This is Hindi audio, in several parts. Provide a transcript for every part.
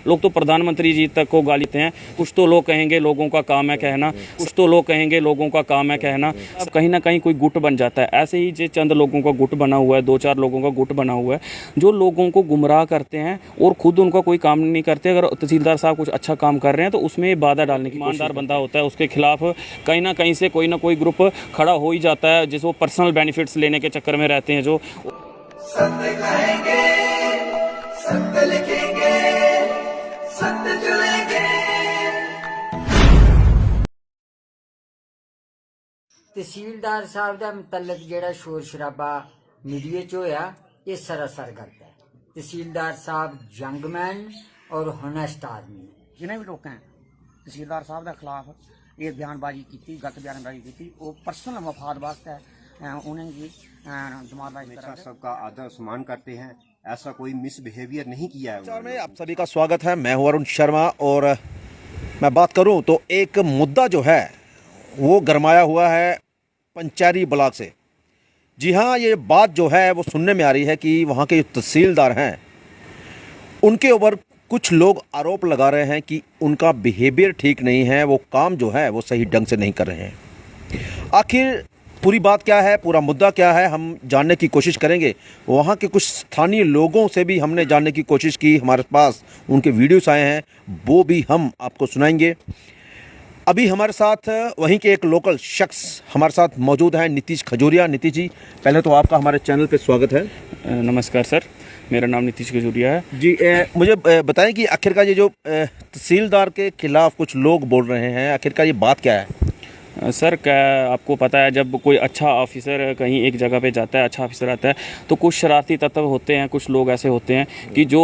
लोग तो प्रधानमंत्री जी तक को गाली देते हैं। कुछ तो लोग कहेंगे लोगों का काम है कहना, कुछ तो लोग कहेंगे लोगों का काम है कहना। अब कहीं ना कहीं कोई गुट बन जाता है। ऐसे ही जो चंद लोगों का गुट बना हुआ है, 2-4 लोगों का गुट बना हुआ है जो लोगों को गुमराह करते हैं और खुद उनका कोई काम नहीं करते। अगर तहसीलदार साहब कुछ अच्छा काम कर रहे हैं तो उसमें बाधा डालने की, ईमानदार बंदा होता है उसके खिलाफ कहीं ना कहीं से कोई ना कोई ग्रुप खड़ा हो ही जाता है, जिस वो पर्सनल बेनिफिट्स लेने के चक्कर में रहते हैं। जो सत्य कहेंगे, सत्य लिखेंगे, सत्य चलेंगे। तहसीलदार साहब का मुतलक जेड़ा शोर शराबा मीडिया च होया ये सरासर गलत है। तहसीलदार साहब जंगमैन और होनेस्ट आदमी जिन्हें भी लोग हैं तहसीलदार साहब के खिलाफ ये बयानबाजी की, गलत बयानबाजी की, वो पर्सनल मफाद वास्ते उन्हें जी जमात सबका आदर सम्मान करते हैं, ऐसा कोई मिसबिहेवियर नहीं किया है। में आप सभी का स्वागत है। मैं हूं अरुण शर्मा और मैं बात करूं तो एक मुद्दा जो है वो गरमाया हुआ है पंचैरी ब्लॉक से। जी हाँ, ये बात जो है वो सुनने में आ रही है कि वहाँ के जो तहसीलदार हैं उनके ऊपर कुछ लोग आरोप लगा रहे हैं कि उनका बिहेवियर ठीक नहीं है, वो काम जो है वो सही ढंग से नहीं कर रहे हैं। आखिर पूरी बात क्या है, पूरा मुद्दा क्या है, हम जानने की कोशिश करेंगे। वहाँ के कुछ स्थानीय लोगों से भी हमने जानने की कोशिश की, हमारे पास उनके वीडियोस आए हैं, वो भी हम आपको सुनाएंगे। अभी हमारे साथ वहीं के एक लोकल शख्स हमारे साथ मौजूद हैं, नीतीश खजूरिया। नीतीश जी, पहले तो आपका हमारे चैनल पे स्वागत है। नमस्कार सर, मेरा नाम नीतीश खजूरिया है जी। मुझे बताएं कि आखिरकार ये जो तहसीलदार के खिलाफ कुछ लोग बोल रहे हैं, आखिरकार ये बात क्या है? सर, क्या आपको पता है जब कोई अच्छा ऑफिसर कहीं एक जगह पे जाता है, अच्छा ऑफिसर आता है तो कुछ शरारती तत्व होते हैं, कुछ लोग ऐसे होते हैं कि जो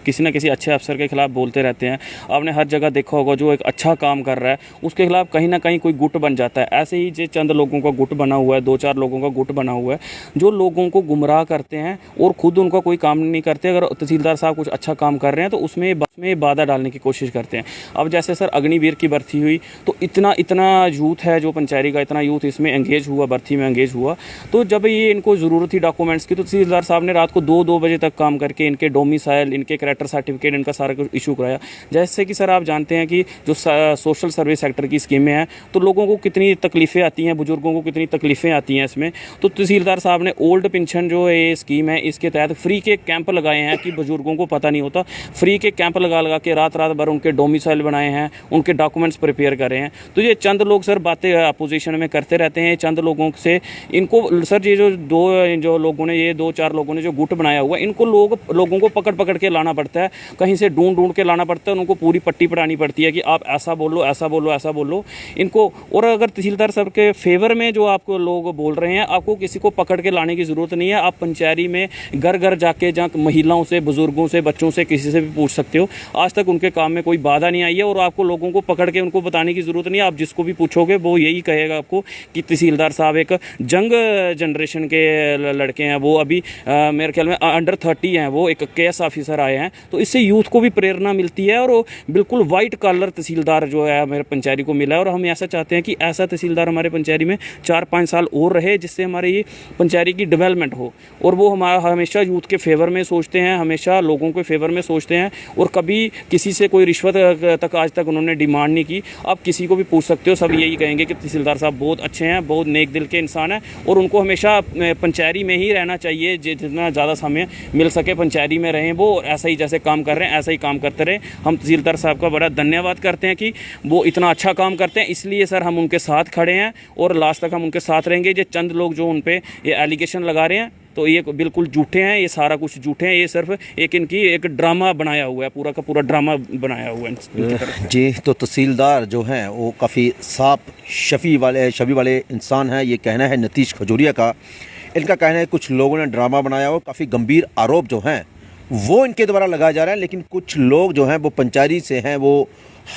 किसी न किसी अच्छे अफसर के खिलाफ बोलते रहते हैं। आपने हर जगह देखा होगा जो एक अच्छा काम कर रहा है उसके खिलाफ कहीं ना कहीं कोई गुट बन जाता है। ऐसे ही जो चंद लोगों का गुट बना हुआ है, 2-4 लोगों का गुट बना हुआ है जो लोगों को गुमराह करते हैं और खुद उनका कोई काम नहीं करते। अगर तहसीलदार साहब कुछ अच्छा काम कर रहे हैं तो उसमें बाधा डालने की कोशिश करते हैं। अब जैसे सर अग्निवीर की भर्ती हुई तो इतना यूथ है जो पंचायती का, इतना यूथ इसमें एंगेज हुआ, भर्ती में एंगेज हुआ। तो जब ये इनको ज़रूरत थी डॉक्यूमेंट्स की तो तहसीलदार साहब ने रात को 2-2 बजे तक काम करके इनके डोमिसाइल, इनके कैरेक्टर सर्टिफिकेट, इनका सारा कुछ इशू कराया। जैसे कि सर आप जानते हैं कि जो सोशल सर्विस सेक्टर की स्कीमें हैं तो लोगों को कितनी तकलीफ़ें आती हैं, बुजुर्गों को कितनी तकलीफ़ें आती हैं इसमें। तो तहसीलदार साहब ने ओल्ड पेंशन जो ये स्कीम है इसके तहत फ्री के कैंप लगाए हैं कि बुजुर्गों को पता नहीं होता। फ्री के कैंप लगा के रात भर उनके डोमिसाइल बनाए हैं, उनके डॉक्यूमेंट्स प्रिपेयर करे हैं। तो ये चंद लोग सर बातें अपोजिशन में करते रहते हैं। चंद लोगों से इनको सर ये जो लोगों ने, ये 2-4 लोगों ने जो गुट बनाया हुआ है, इनको लोगों को पकड़ के लाना पड़ता है, कहीं से ढूंढ के लाना पड़ता है। उनको पूरी पट्टी पढ़ानी पड़ती है कि आप ऐसा बोलो, ऐसा बोलो, ऐसा बोलो इनको। और अगर तहसीलदार साहब के फेवर में जो आपको लोग बोल रहे हैं, आपको किसी को पकड़ के लाने की ज़रूरत नहीं है। आप पंचायती में घर घर जाके जहाँ महिलाओं से, बुजुर्गों से, बच्चों से, किसी से भी पूछ सकते हो। आज तक उनके काम में कोई बाधा नहीं आई है और आपको लोगों को पकड़ के उनको बताने की ज़रूरत नहीं है। आप जिसको भी पूछोगे वो यही कहेगा आपको कि तहसीलदार साहब एक जंग जनरेशन के लड़के हैं। वो अभी मेरे ख्याल में अंडर 30 हैं, वो एक केएस ऑफिसर आए हैं। तो इससे यूथ को भी प्रेरणा मिलती है और बिल्कुल वाइट कॉलर तहसीलदार जो है मेरे पंचायती को मिला है। और हम ऐसा चाहते हैं कि ऐसा तहसीलदार हमारे पंचायती में 4-5 साल और रहे, जिससे हमारे ये पंचायती की डेवलपमेंट हो। और वो हमेशा यूथ के फेवर में सोचते हैं, हमेशा लोगों के फेवर में सोचते हैं और कभी किसी से कोई रिश्वत तक आज तक उन्होंने डिमांड नहीं की। आप किसी को भी पूछ सकते हो, सब यही कहेंगे कि तहसीलदार साहब बहुत अच्छे हैं, बहुत नेक दिल के इंसान हैं और उनको हमेशा पंचायती में ही रहना चाहिए। जितना ज़्यादा समय मिल सके पंचायती में रहें, वो ऐसा ही जैसे काम कर रहे हैं ऐसा ही काम करते रहें। हम तहसीलदार साहब का बड़ा धन्यवाद करते हैं कि वो इतना अच्छा काम करते हैं, इसलिए सर हम उनके साथ खड़े हैं और लास्ट तक हम उनके साथ रहेंगे। ये चंद लोग जो उन पर ये एलिगेशन लगा रहे हैं तो ये बिल्कुल झूठे हैं, ये सारा कुछ झूठे हैं। ये सिर्फ एक ड्रामा बनाया हुआ है, पूरा का पूरा ड्रामा बनाया हुआ है जी। तो तहसीलदार जो हैं वो काफ़ी साफ शफ़ी वाले इंसान हैं, ये कहना है नीतीश खजूरिया का। इनका कहना है कुछ लोगों ने ड्रामा बनाया हो, काफ़ी गंभीर आरोप जो हैं वो इनके द्वारा लगाया जा रहा है। लेकिन कुछ लोग जो हैं वो पंचायती से हैं, वो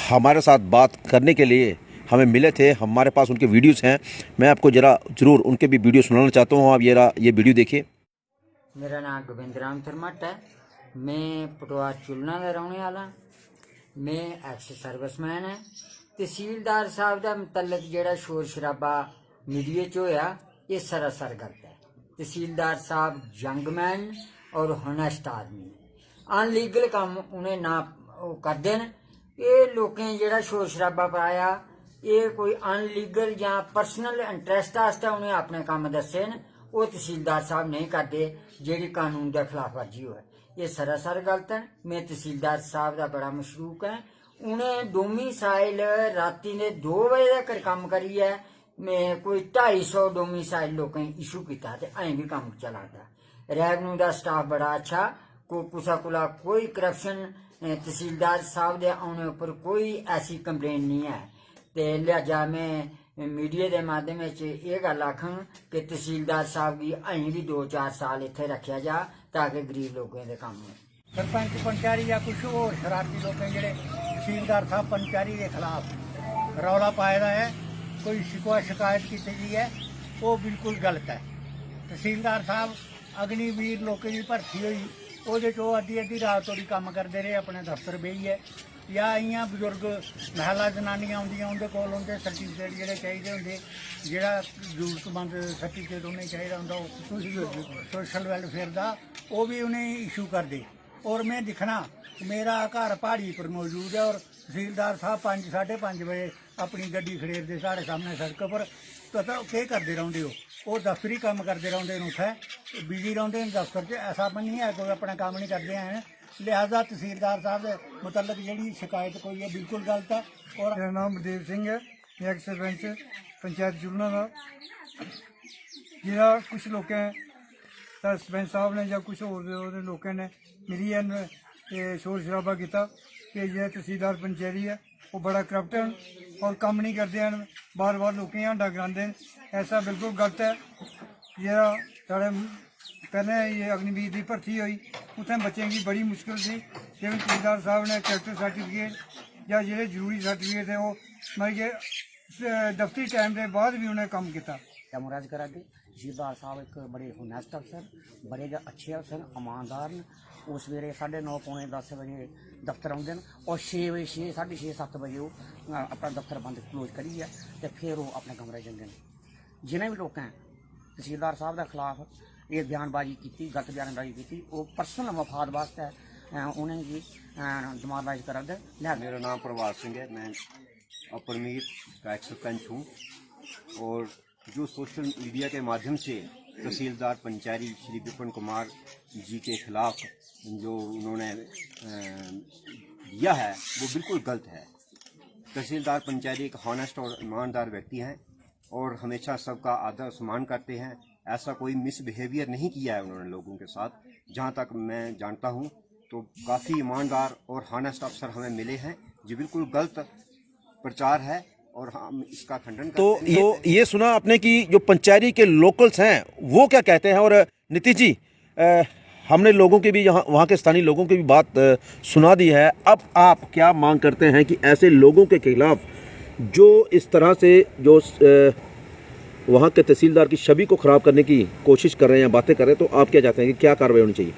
हमारे साथ बात करने के लिए हमें मिले थे, हमारे पास उनके वीडियोस हैं। मैं आपको ज़रूर उनके भी वीडियो सुनाना चाहता हूँ। आप ये वीडियो देखिए। मेरा नाम गोविंद राम थरमट है, मैं पटवार चुलना का रहने वाला, मैं एक्स सर्विसमैन है। तहसीलदार साहब का मुतलक जेड़ा शोर शराबा मीडिया च होया ये सरासर गलत है। तहसीलदार साहब जंगमैन और होनेस्ट आदमी, अनलीगल काम उन्हें ना ਉਹ ਕਰਦੇ ਨੇ। ਇਹ ਲੋਕਾਂ ਜਿਹੜਾ ਸ਼ੋਰ ਸ਼ਰਾਬਾ ਪਾਇਆ ਇਹ ਕੋਈ ਅਨਲੀਗਲ ਜਾਂ ਪਰਸਨਲ ਇੰਟਰਸਟ ਵਾਸਤੇ ਉਹਨੇ ਆਪਣੇ ਕੰਮ ਦੱਸੇ ਨੇ, ਉਹ ਤਹਿਸੀਲਦਾਰ ਸਾਹਿਬ नहीं करते ਜਿਹੜੀ कानून के खिलाफ वर्जी हो। ये सरासर गलत है। मैं तहसीलदार साहब का बड़ा मशरूक है। उन्हें डोमिसाइल राती ने 2 बजे तक काम करी है। मैं कोई 250 डोमिसाइल लोगों इशू किया अं भी काम चलाता। रेवन्यू का स्टाफ बड़ा अच्छा, कुसा कुला कोई करप्शन तहसीलदार साहब के आने उपर कोई ऐसी कंप्लेन नहीं है। तो लिहाजा मैं मीडिया के माध्यम से ये गल आखां कि तहसीलदार साहब की अं भी 2-4 साल इत्थे रखा जा ताकि गरीब लोगों के काम हो। सरपंच पंचायत या कुछ होर शरारती लोग जेह्ड़े तहसीलदार साहब पंचायत के खिलाफ रौला पाए दा है, कोई शिकवा शिकायत की गई है, वो बिल्कुल गलत है। तहसीलदार साहब अग्निवीर लोगों की भर्ती हुई ਉਹਦੇ चो अद्धी रात तोड़ी काम करते रहे, अपने दफ्तर बेहिए या इं बजुर्ग महिला जनानियां आउंदियां उंदे कोल उंदे सर्टिफिकेट जेह्ड़े चाहिए होंदे, जेह्ड़ा जरूरतमंद सर्टिफिकेट उनें चाहिए होंदा सोशल वेलफेयर का, वो भी उन्हें इशू करदे। और मैं दिखना मेरा घर पहाड़ी पर मौजूद है और तहसीलदार साहब 5-5:30 बजे अपनी गड्डी खड़ेरदे साढ़े सामने सड़क पर। पता केह् करदे रौंह्दे हो? वो दफ्तरी काम करते रहते हैं, उत्थे बिजी रहते हैं दफ्तर च। ऐसा नहीं है कोई अपना काम नहीं करते हैं। लिहाजा तहसीलदार साहब के मुतलक जी शिकायत कोई है बिल्कुल गलत है। और मेरा नाम बलदेव सिंह है, मैं एक सरपंच पंचायत चुलना का। जिहड़ा कुछ लोगों सरपंच साहब ने या कुछ होर लोगों ने मिलिए शोर शराबा किया कि यह तहसीलदार पंचायती है वो बड़ा करप्ट है और काम नहीं करते हैं, बार बार लोगों हांडा कराते हैं। ऐसा बिल्कुल गलत है। यह साढ़े पहले ये अग्निवीर की भर्ती हुई उत्थे बच्चों की बड़ी मुश्किल थी, लेकिन तहसीलदार साहब ने कैरेक्टर सर्टिफिकेट या जो जरूरी सर्टिफिकेट थे वो मतलब कि दफ्तरी टाइम के बाद भी उन्हें काम किया। मुराज करा के तहसीलदार साहब एक बड़े होनेस्ट अफसर, बड़े अच्छे अफसर, ईमानदार न। वो सवेरे 9:30-10 बजे दफ्तर आते हैं और 6 बजे 6-6:30-7 बजे वो अपना दफ्तर बंद क्लोज करिए तो फिर वो अपने कमरे जंदे हैं। जिन्हें भी लोगों तहसीलदार साहब के खिलाफ ये बयानबाजी की, गलत बयानबाजी की, वो पर्सनल मफाद वास्ते उन्हें जमानबाजी करा दे। मेरा नाम प्रभात सिंह है, मैं अपर मीर का एक सरपंच हूँ। और जो सोशल मीडिया के माध्यम से तहसीलदार पंचायती श्री विपिन कुमार जी के खिलाफ जो उन्होंने दिया है वो बिल्कुल गलत है। तहसीलदार पंचायती एक हॉनेस्ट और ईमानदार व्यक्ति हैं और हमेशा सबका आदर सम्मान करते हैं। ऐसा कोई मिसबिहेवियर नहीं किया है उन्होंने लोगों के साथ। जहाँ तक मैं जानता हूँ तो काफ़ी ईमानदार और हॉनेस्ट अफसर हमें मिले हैं। जी बिल्कुल गलत प्रचार है और हम इसका खंडन करते हैं। तो ये सुना आपने कि जो पंचायती के लोकल्स हैं वो क्या कहते हैं। और नीतीश जी हमने लोगों के भी यहाँ वहाँ के स्थानीय लोगों की भी बात सुना दी है। अब आप क्या मांग करते हैं कि ऐसे लोगों के खिलाफ जो इस तरह से जो वहाँ के तहसीलदार की छवि को ख़राब करने की कोशिश कर रहे हैं या बातें कर रहे हैं, तो आप क्या चाहते हैं कि क्या कार्रवाई होनी चाहिए?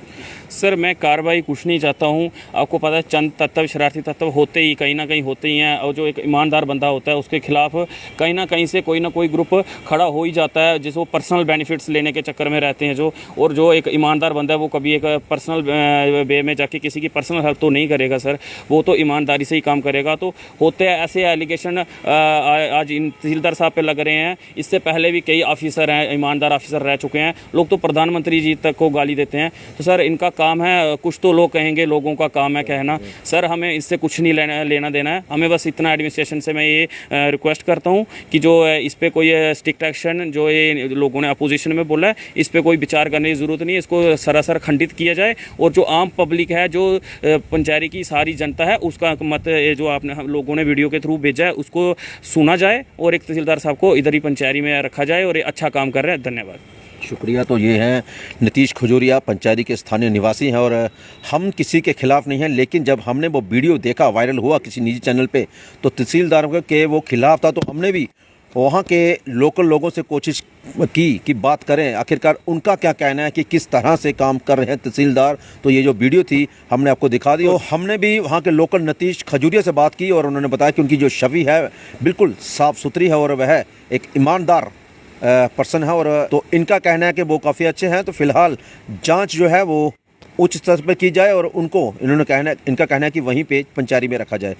सर मैं कार्रवाई कुछ नहीं चाहता हूँ। आपको पता है चंद तत्व शरारती तत्व होते ही कहीं ना कहीं होते ही हैं और जो एक ईमानदार बंदा होता है उसके खिलाफ कहीं ना कहीं से कोई ना कोई ग्रुप खड़ा हो ही जाता है जिसको पर्सनल बेनिफिट्स लेने के चक्कर में रहते हैं जो। और जो एक ईमानदार बंदा है वो कभी एक पर्सनल वे में जाके किसी की पर्सनल हेल्प तो नहीं करेगा सर, वो तो ईमानदारी से ही काम करेगा। तो होते हैं ऐसे एलिगेशन आज इन तहसीलदार साहब पे लग रहे हैं। इससे पहले भी कई ऑफिसर हैं, ईमानदार ऑफिसर रह चुके हैं। लोग तो प्रधानमंत्री जी तक को गाली देते हैं। तो सर इनका काम है, कुछ तो लोग कहेंगे लोगों का काम है कहना। सर हमें इससे कुछ नहीं लेना देना है। हमें बस इतना एडमिनिस्ट्रेशन से मैं ये रिक्वेस्ट करता हूँ कि जो इस पर कोई स्ट्रिक्ट एक्शन जो ये लोगों ने अपोजिशन में बोला है इस पर कोई विचार करने की ज़रूरत नहीं है। इसको सरासर खंडित किया जाए और जो आम पब्लिक है, जो पंचायती की सारी जनता है, उसका मत जो आपने हम लोगों ने वीडियो के थ्रू भेजा है उसको सुना जाए और एक तहसीलदार साहब को इधर ही पंचायती में रखा जाए और ये अच्छा काम कर रहे हैं। धन्यवाद, शुक्रिया। तो ये हैं नीतीश खजूरिया, पंचायती के स्थानीय निवासी हैं और हम किसी के खिलाफ नहीं हैं, लेकिन जब हमने वो वीडियो देखा, वायरल हुआ किसी निजी चैनल पे, तो तहसीलदारों के वो खिलाफ था। तो हमने भी वहाँ के लोकल लोगों से कोशिश की कि बात करें आखिरकार उनका क्या कहना है कि किस तरह से काम कर रहे हैं तहसीलदार। तो ये जो वीडियो थी हमने आपको दिखा दी। तो हमने भी वहाँ के लोकल नीतीश खजूरिया से बात की और उन्होंने बताया कि उनकी जो छवि है बिल्कुल साफ़ सुथरी है और वह एक ईमानदार पर्सन है। और तो इनका कहना है कि वो काफ़ी अच्छे हैं। तो फिलहाल जांच जो है वो उच्च स्तर पर की जाए और इनका कहना है कि वहीं पे पंचायती में रखा जाए।